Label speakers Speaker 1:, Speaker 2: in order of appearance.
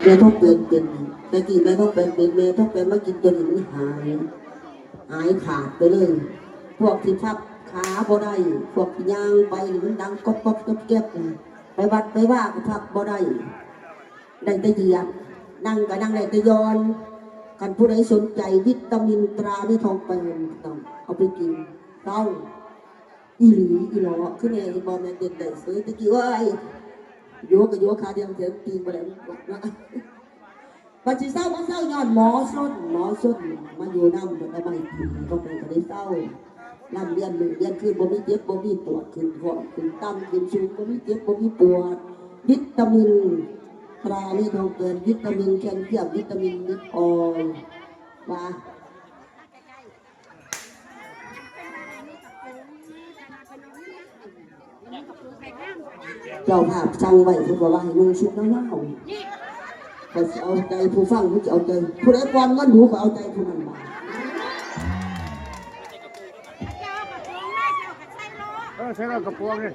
Speaker 1: ม่ท้องเป็นแต่กี่แม่ท้องเป็นแม่ท้องเป็นมากินตัวนี้หายขาดไปเลยพวกที่พับขาบ่ได้พวกที่ย่างไปมันดังก๊อบเก็บไปวัดไปว่าก็พับบ่ได้แต่เหยียบนั่งก็นั่งได้แต่ย้อนกันผู้ใดสนใจวิตามินตราที่ทองเป็นต้องเอาไปกินต้องอีหลีอีหลอขึ้นเองบอลแมนเด็ดได้ซื้อตะกี้ว่าไอ้โยกกับโยกขาเดียวเสียงตีนไปแล้วนะปัจจุบันมาเศร้าย้อนหมอส้นมาอยู่น้ำมันอะไรตีก็เป็นก็ได้เศร้าน้ำเลี้ยนขึ้นบ่มีเจ็บบ่มีปวดขึ้นหัวขึ้นตั้มขึ้นสูงบ่มีเจ็บบ่มีปวดวิตามินตรานี่ทองเกินวิตามินแคลเซียมวิตามินมิดออยมาเจ้าภาพสั่งไว้ผู้ว่าให้นุ่งชุดเงาๆก็เอาใจผู้ฟังผู้จะเอาใจผู้ใดก่อนเงินหูก็เอาใจผู้นั้นมา
Speaker 2: ใช้กระโปรงเลย